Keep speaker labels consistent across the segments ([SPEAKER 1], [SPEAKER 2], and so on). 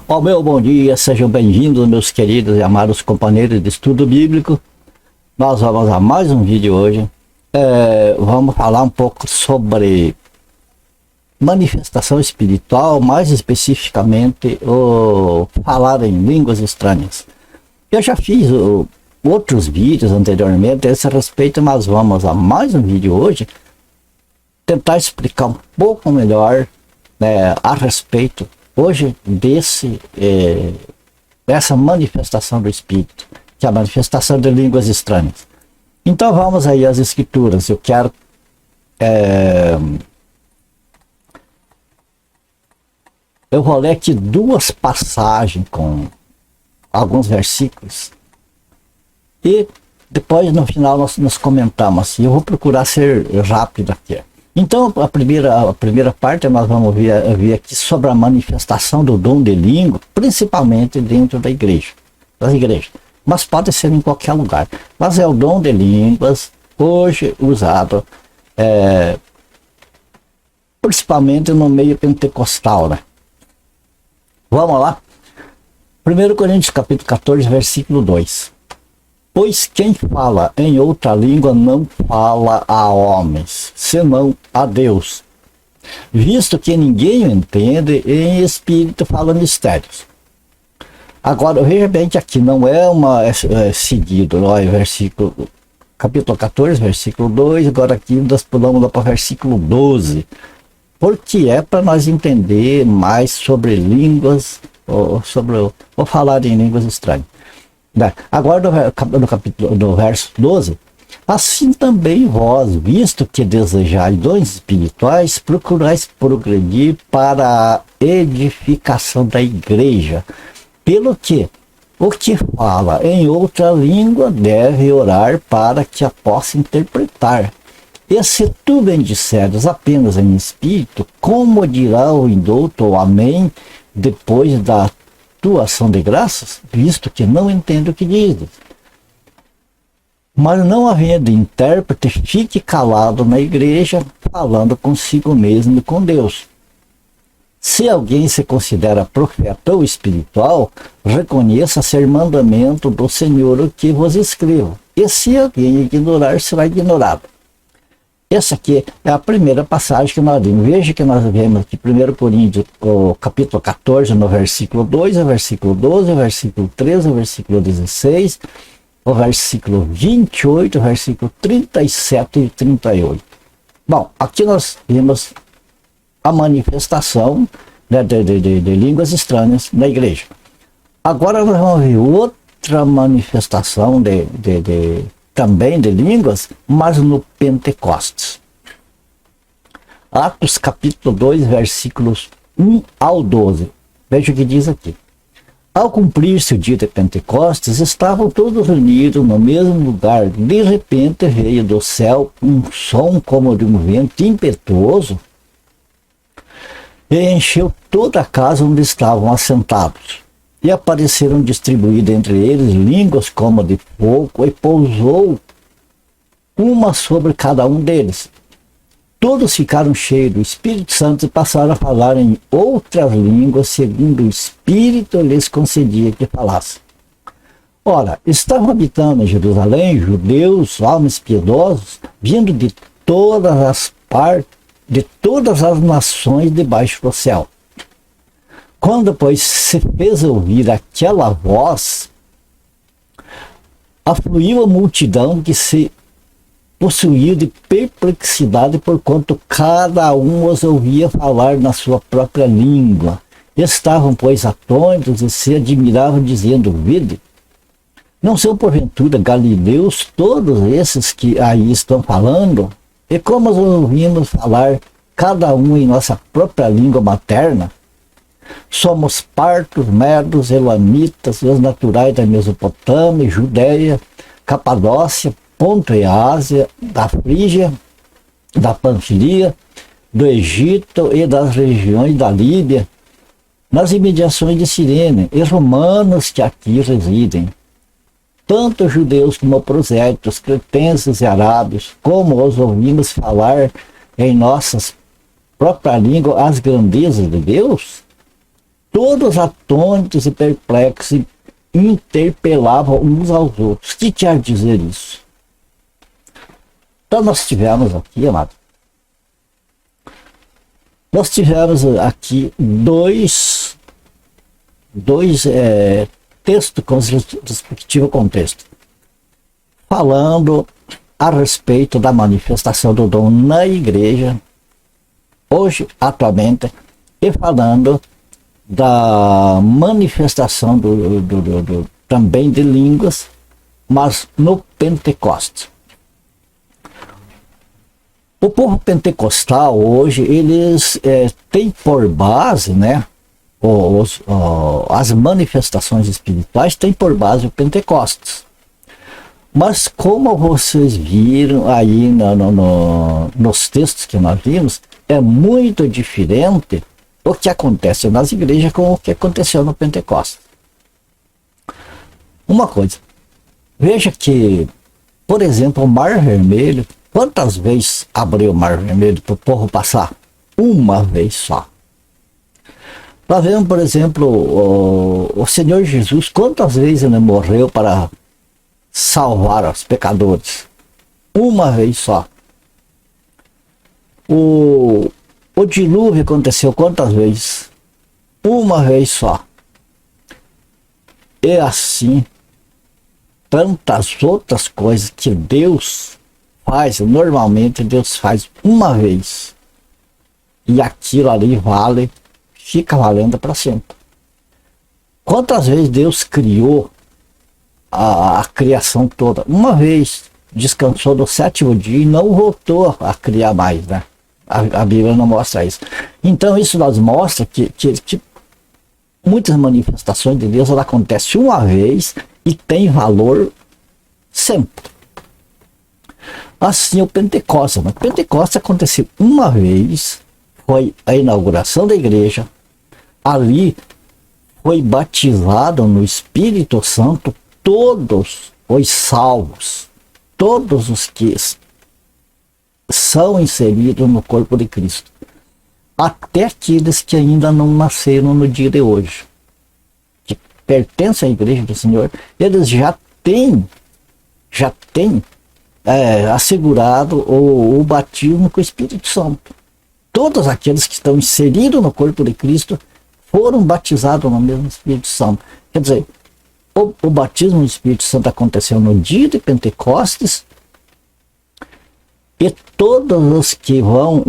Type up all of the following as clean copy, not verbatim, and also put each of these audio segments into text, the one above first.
[SPEAKER 1] Ó, meu bom dia, sejam bem-vindos, meus queridos e amados companheiros de estudo bíblico. Nós vamos a mais um vídeo hoje. Vamos falar um pouco sobre manifestação espiritual, mais especificamente o falar em línguas estranhas. Eu já fiz outros vídeos anteriormente a esse respeito, mas vamos a mais um vídeo hoje tentar explicar um pouco melhor a respeito hoje dessa manifestação do Espírito, que é a manifestação de línguas estranhas. Então vamos aí às Escrituras. Eu quero eu vou ler aqui duas passagens com alguns versículos e depois no final nós comentamos assim. Eu vou procurar ser rápido aqui. Então a primeira parte nós vamos ver aqui sobre a manifestação do dom de língua, principalmente dentro das igrejas, mas pode ser em qualquer lugar. Mas é o dom de línguas hoje usado principalmente no meio pentecostal, né? Vamos lá? 1 Coríntios capítulo 14, versículo 2. Pois quem fala em outra língua não fala a homens, senão a Deus, visto que ninguém o entende, em espírito fala mistérios. Agora, veja bem que aqui não é seguido, não é versículo, capítulo 14, versículo 2, agora aqui nós pulamos lá para o versículo 12, porque é para nós entender mais sobre línguas, ou falar em línguas estranhas. Agora no verso 12, assim também vós, visto que desejais dons espirituais, procurais progredir para a edificação da igreja, pelo que o que fala em outra língua deve orar para que a possa interpretar. E se tu bendisseres apenas em espírito, como dirá o indulto ou amém depois da tua ação de graças, visto que não entendo o que dizes? Mas não havendo intérprete, fique calado na igreja, falando consigo mesmo e com Deus. Se alguém se considera profeta ou espiritual, reconheça ser mandamento do Senhor o que vos escrevo. E se alguém ignorar, será ignorado. Essa aqui é a primeira passagem que nós vimos. Veja que nós vemos aqui 1 Coríntios, o capítulo 14, no versículo 2, o versículo 12, o versículo 13, o versículo 16, o versículo 28, o versículo 37 e 38. Bom, aqui nós vimos a manifestação de línguas estranhas na igreja. Agora nós vamos ver outra manifestação também de línguas, mas no Pentecostes. Atos capítulo 2, versículos 1 ao 12. Veja o que diz aqui. Ao cumprir-se o dia de Pentecostes, estavam todos reunidos no mesmo lugar. De repente veio do céu um som como de um vento impetuoso e encheu toda a casa onde estavam assentados. E apareceram distribuídas entre eles línguas como de fogo, e pousou uma sobre cada um deles. Todos ficaram cheios do Espírito Santo e passaram a falar em outras línguas, segundo o Espírito lhes concedia que falassem. Ora, estavam habitando em Jerusalém judeus, homens piedosos, vindo de todas as partes, de todas as nações debaixo do céu. Quando, pois, se fez ouvir aquela voz, afluiu a multidão que se possuía de perplexidade, porquanto cada um os ouvia falar na sua própria língua. Estavam, pois, atônitos e se admiravam, dizendo: vede, não são porventura galileus todos esses que aí estão falando? E como os ouvimos falar, cada um em nossa própria língua materna? Somos partos, medos, elamitas, os naturais da Mesopotâmia, Judéia, Capadócia, Ponto e Ásia, da Frígia, da Panfilia, do Egito e das regiões da Líbia, nas imediações de Cirene, e romanos que aqui residem. Tanto judeus como prosélitos, cretenses e arábios, como os ouvimos falar em nossas própria língua as grandezas de Deus? todos atônitos e perplexos interpelavam uns aos outros. O que quer dizer isso? Então nós tivemos aqui, amado, nós tivemos aqui dois textos com respectivo contexto, falando a respeito da manifestação do dom na igreja, hoje, atualmente, e falando da manifestação também de línguas, mas no Pentecostes. O povo pentecostal hoje, eles têm por base, né, as manifestações espirituais têm por base o Pentecostes. Mas como vocês viram aí nos textos que nós vimos, é muito diferente o que acontece nas igrejas com o que aconteceu no Pentecostes. Uma coisa, veja que, por exemplo, o Mar Vermelho, quantas vezes abriu o Mar Vermelho para o povo passar? Uma vez só. Nós vemos, por exemplo, o Senhor Jesus, quantas vezes ele morreu para salvar os pecadores? Uma vez só. O dilúvio aconteceu quantas vezes? Uma vez só. E assim, tantas outras coisas que Deus faz, normalmente Deus faz uma vez. E aquilo ali fica valendo para sempre. Quantas vezes Deus criou a criação toda? Uma vez, descansou no 7º dia e não voltou a criar mais, né? A Bíblia não mostra isso. Então isso nos mostra que muitas manifestações de Deus acontecem uma vez e tem valor sempre. Assim o Pentecostes. O Pentecostes aconteceu uma vez, foi a inauguração da igreja. Ali foi batizado no Espírito Santo todos os salvos, todos os que são inseridos no corpo de Cristo, até aqueles que ainda não nasceram no dia de hoje, que pertencem à igreja do Senhor, eles já têm assegurado o batismo com o Espírito Santo. Todos aqueles que estão inseridos no corpo de Cristo foram batizados no mesmo Espírito Santo. Quer dizer, o batismo do Espírito Santo aconteceu no dia de Pentecostes, e todos os que vão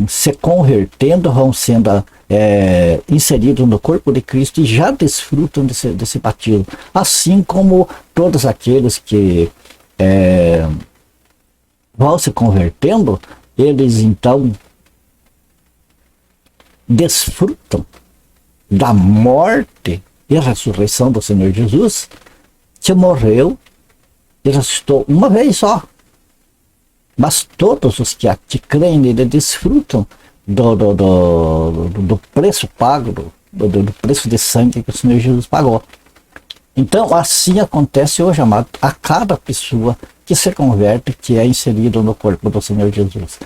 [SPEAKER 1] se convertendo, vão sendo inseridos no corpo de Cristo e já desfrutam desse batismo. Assim como todos aqueles que vão se convertendo, eles então desfrutam da morte e ressurreição do Senhor Jesus, que morreu e ressuscitou uma vez só. Mas todos os que creem nele desfrutam do preço pago, do preço de sangue que o Senhor Jesus pagou. Então assim acontece hoje, amado, a cada pessoa que se converte, que é inserido no corpo do Senhor Jesus.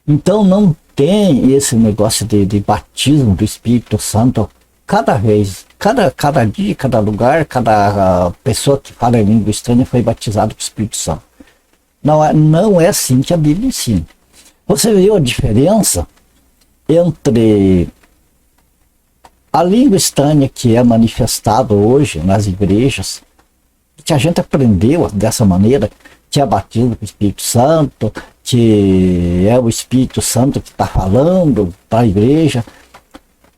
[SPEAKER 1] Então não tem esse negócio de batismo do Espírito Santo cada vez, cada dia, cada lugar, cada pessoa que fala em língua estranha foi batizado com o Espírito Santo. Não é assim que a Bíblia ensina. Você viu a diferença entre a língua estranha que é manifestada hoje nas igrejas, que a gente aprendeu dessa maneira, que é batismo com o Espírito Santo, que é o Espírito Santo que está falando para a igreja,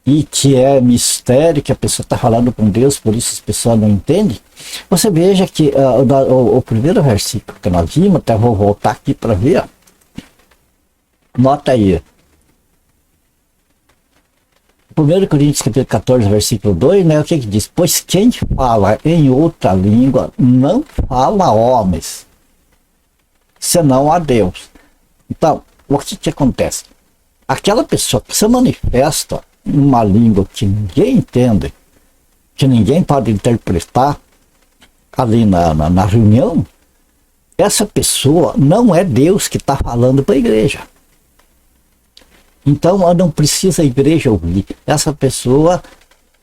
[SPEAKER 1] e que é mistério, que a pessoa está falando com Deus, por isso as pessoas não entendem. Você veja que o primeiro versículo que nós vimos, até vou voltar aqui para ver, ó. Nota aí. 1 Coríntios capítulo 14, versículo 2, né? O que diz? Pois quem fala em outra língua não fala a homens, senão a Deus. Então, o que acontece? Aquela pessoa que se manifesta uma língua que ninguém entende, que ninguém pode interpretar ali na reunião, essa pessoa não é Deus que está falando para a igreja. Então não precisa a igreja ouvir. Essa pessoa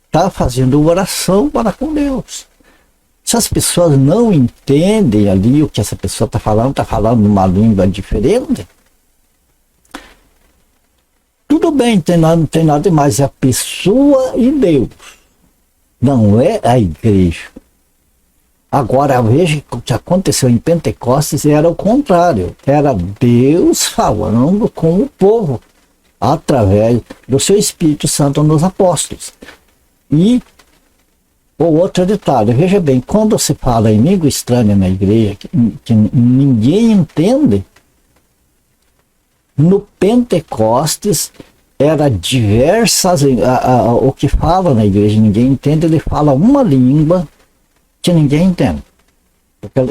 [SPEAKER 1] está fazendo oração para com Deus. Se as pessoas não entendem ali o que essa pessoa está falando numa língua diferente, tudo bem, não tem nada demais. É a pessoa e Deus, não é a igreja. Agora veja o que aconteceu em Pentecostes, era o contrário. Era Deus falando com o povo, através do seu Espírito Santo nos apóstolos. E o outro detalhe, veja bem, quando se fala em língua estranha na igreja, que ninguém entende, no Pentecostes era diversas, o que fala na igreja ninguém entende, ele fala uma língua que ninguém entende,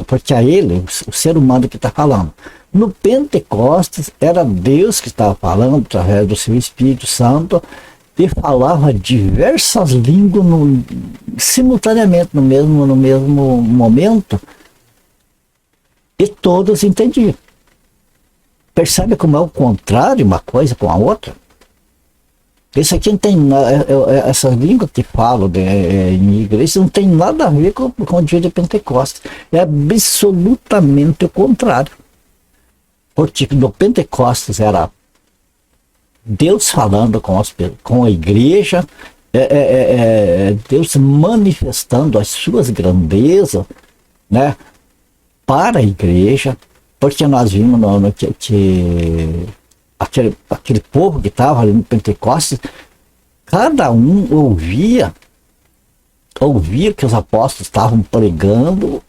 [SPEAKER 1] porque é ele, o ser humano que está falando. No Pentecostes era Deus que estava falando através do seu Espírito Santo, e falava diversas línguas simultaneamente, no mesmo momento, e todos entendiam. Percebe como é o contrário, uma coisa com a outra? Isso aqui não tem essa língua que falo em igreja não tem nada a ver com o dia de Pentecostes. É absolutamente o contrário. Porque no Pentecostes era Deus falando com a igreja, Deus manifestando as suas grandezas, né, para a igreja, porque nós vimos que aquele povo que estava ali no Pentecostes, cada um ouvia que os apóstolos estavam pregando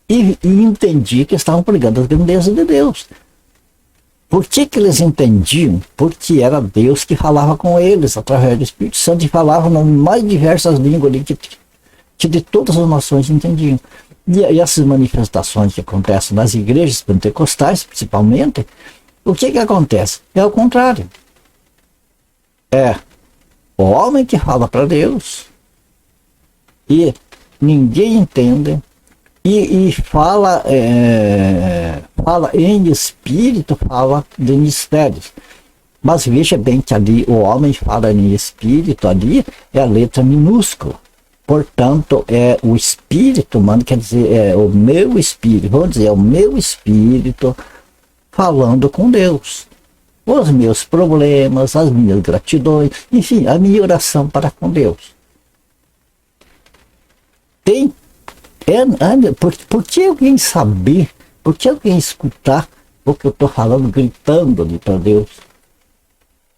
[SPEAKER 1] e entendia que estavam pregando as grandezas de Deus. Por que eles entendiam? Porque era Deus que falava com eles, através do Espírito Santo, e falava nas mais diversas línguas ali que de todas as nações entendiam. E essas manifestações que acontecem nas igrejas pentecostais, principalmente, o que acontece? É o contrário. É o homem que fala para Deus e ninguém entende, e fala em espírito, fala de mistérios. Mas veja bem que ali o homem fala em espírito, ali é a letra minúscula. Portanto, é o espírito humano, quer dizer, é o meu espírito, vamos dizer, é o meu espírito falando com Deus. Os meus problemas, as minhas gratidões, enfim, a minha oração para com Deus. Por que alguém saber, por que alguém escutar o que eu estou falando, gritando ali para Deus?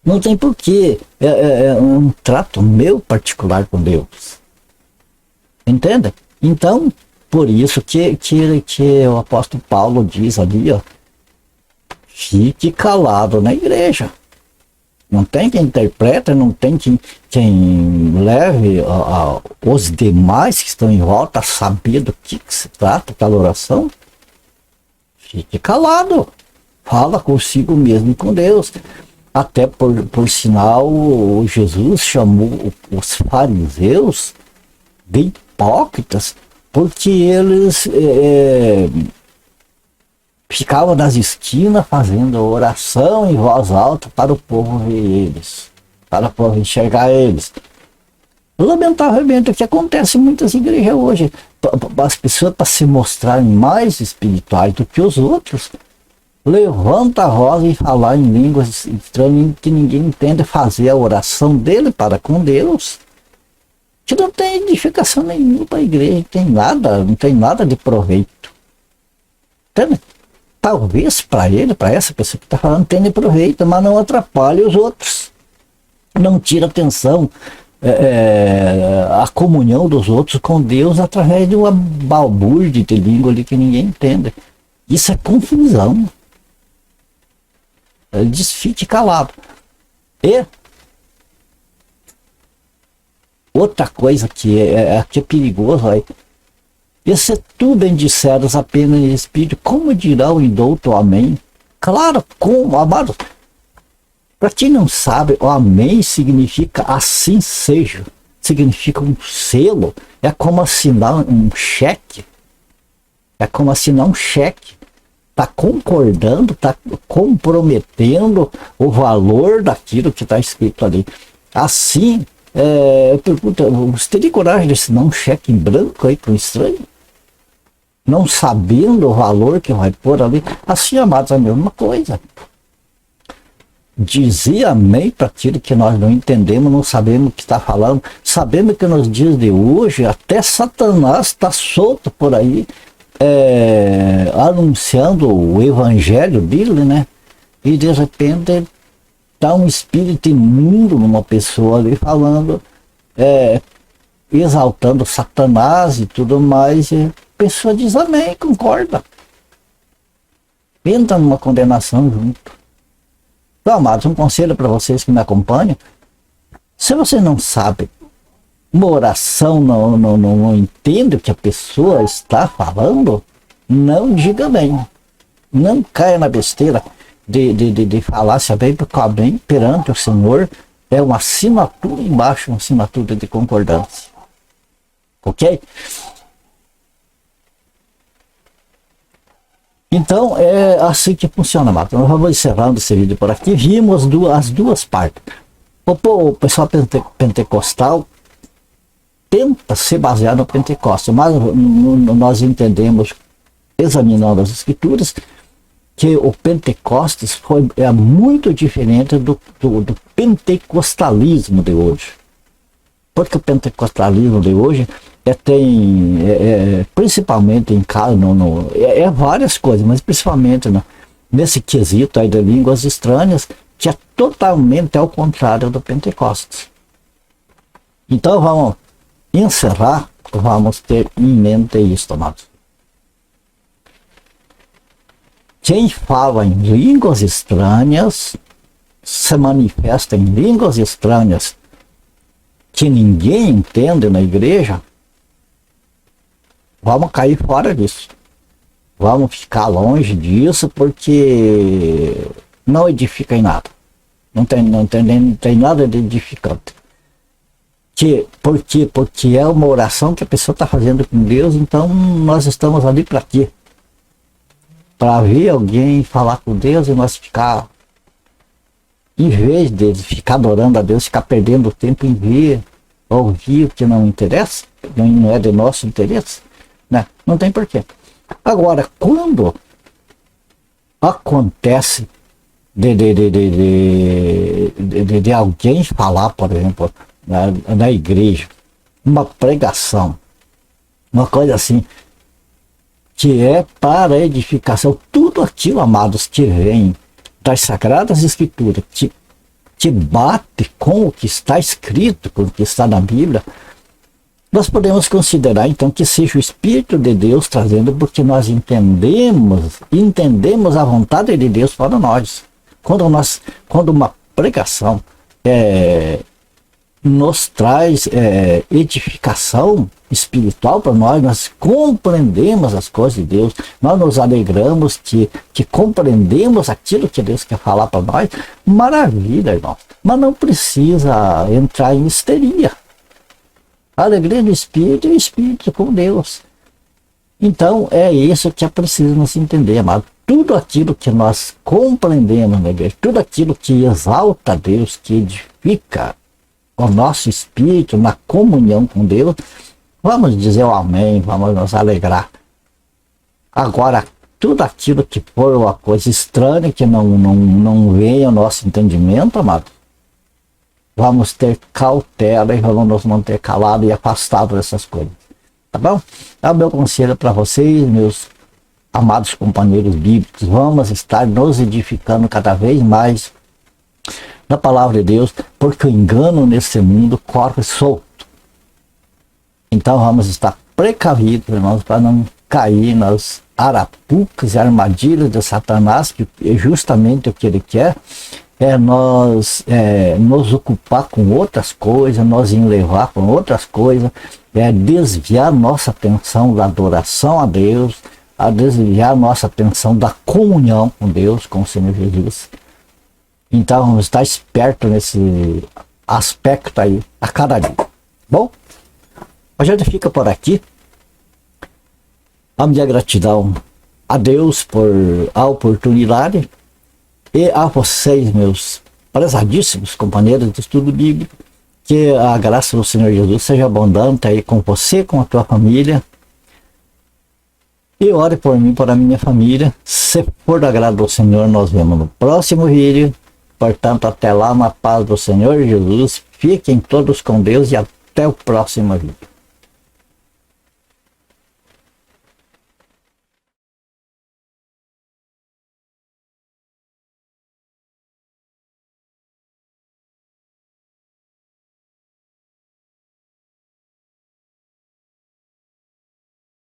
[SPEAKER 1] Não tem porquê, é um trato meu particular com Deus. Entende? Então, por isso que o apóstolo Paulo diz ali, ó, fique calado na igreja. Não tem quem interprete, não tem quem leve os demais que estão em volta a saber do que se trata aquela oração. Fique calado. Fala consigo mesmo e com Deus. Até por sinal, Jesus chamou os fariseus de hipócritas, porque eles ficavam nas esquinas fazendo oração em voz alta para o povo ver eles, para o povo enxergar eles. Lamentavelmente, o que acontece em muitas igrejas hoje, as pessoas, para se mostrarem mais espirituais do que os outros, levanta a voz e falar em línguas estranhas que ninguém entende, fazer a oração dele para com Deus, que não tem edificação nenhuma para a igreja, não tem nada de proveito. Entende? Talvez para ele, para essa pessoa que está falando, tenha proveito, mas não atrapalhe os outros. Não tira atenção, a comunhão dos outros com Deus através de uma balbúrdia de língua ali que ninguém entende. Isso é confusão. Ele diz, fique calado. E outra coisa que é perigoso, e se tu bendisseres apenas em espírito, como dirá o indouto amém? Claro, como, amado. Para quem não sabe, o amém significa assim seja. Significa um selo. É como assinar um cheque. É como assinar um cheque. está concordando, está comprometendo o valor daquilo que está escrito ali. Assim, eu pergunto, você teria coragem de assinar um cheque em branco aí para um estranho? Não sabendo o valor que vai pôr ali? Assim, amados, é a mesma coisa. Dizer amém para aquilo que nós não entendemos, não sabemos o que está falando. Sabemos que nos dias de hoje, até Satanás está solto por aí, anunciando o evangelho dele, né? E de repente está um espírito imundo numa pessoa ali falando, exaltando Satanás e tudo mais, e a pessoa diz amém, concorda. Entra numa condenação junto. Então, amados, um conselho para vocês que me acompanham: se você não sabe, uma oração não entende o que a pessoa está falando, não diga bem. Não caia na besteira de falar se bem, porque o bem perante o Senhor é uma assinatura embaixo, uma assinatura de concordância. Ok? Então, é assim que funciona, Marcos. Nós vamos encerrando esse vídeo por aqui. Vimos as duas partes. O pessoal pentecostal tenta se basear no Pentecostes, mas nós entendemos, examinando as Escrituras, que o Pentecostes é muito diferente do pentecostalismo de hoje. Porque o pentecostalismo de hoje principalmente em casa, várias coisas, mas principalmente nesse quesito aí de línguas estranhas, que é totalmente ao contrário do Pentecostes. Então vamos encerrar, vamos ter em mente isso, amados. Quem fala em línguas estranhas, se manifesta em línguas estranhas que ninguém entende na igreja, vamos cair fora disso. Vamos ficar longe disso, porque não edifica em nada. Não tem nada de edificante. Por quê? Porque é uma oração que a pessoa está fazendo com Deus, então nós estamos ali para quê? Para ver alguém falar com Deus e nós ficar, em vez de ficar adorando a Deus, ficar perdendo tempo em ouvir o que não interessa, não é de nosso interesse, né? Não tem porquê. Agora, quando acontece de alguém falar, por exemplo, na igreja, uma pregação, uma coisa assim, que é para edificação, tudo aquilo, amados, que vem das Sagradas Escrituras, que bate com o que está escrito, com o que está na Bíblia, nós podemos considerar então que seja o Espírito de Deus trazendo, porque nós entendemos a vontade de Deus para nós. Quando uma pregação nos traz edificação espiritual para nós compreendemos as coisas de Deus, nós nos alegramos que compreendemos aquilo que Deus quer falar para nós, maravilha, irmão. Mas não precisa entrar em histeria. A alegria do Espírito e o Espírito com Deus. Então é isso que é preciso nos entender, amado. Tudo aquilo que nós compreendemos na igreja, tudo aquilo que exalta a Deus, que edifica o nosso espírito na comunhão com Deus, vamos dizer o amém, vamos nos alegrar. Agora, tudo aquilo que for uma coisa estranha, que não vem ao nosso entendimento, amado, vamos ter cautela e vamos nos manter calados e afastados dessas coisas. Tá bom? É o meu conselho para vocês, meus amados companheiros bíblicos. Vamos estar nos edificando cada vez mais na palavra de Deus, porque o engano nesse mundo corre solto. Então vamos estar precavidos, irmãos, para não cair nas arapucas e armadilhas de Satanás, que é justamente o que ele quer, nos ocupar com outras coisas, nos enlevar com outras coisas, desviar nossa atenção da adoração a Deus, a desviar nossa atenção da comunhão com Deus, com o Senhor Jesus. Então vamos estar esperto nesse aspecto aí a cada dia. Bom, a gente fica por aqui. A minha gratidão a Deus por a oportunidade e a vocês, meus prezadíssimos companheiros de estudo bíblico, que a graça do Senhor Jesus seja abundante aí com você, com a tua família. E ore por mim, por a minha família. Se for do agrado do Senhor, nós vemos no próximo vídeo. Portanto, até lá, na paz do Senhor Jesus. Fiquem todos com Deus e até o próximo vídeo.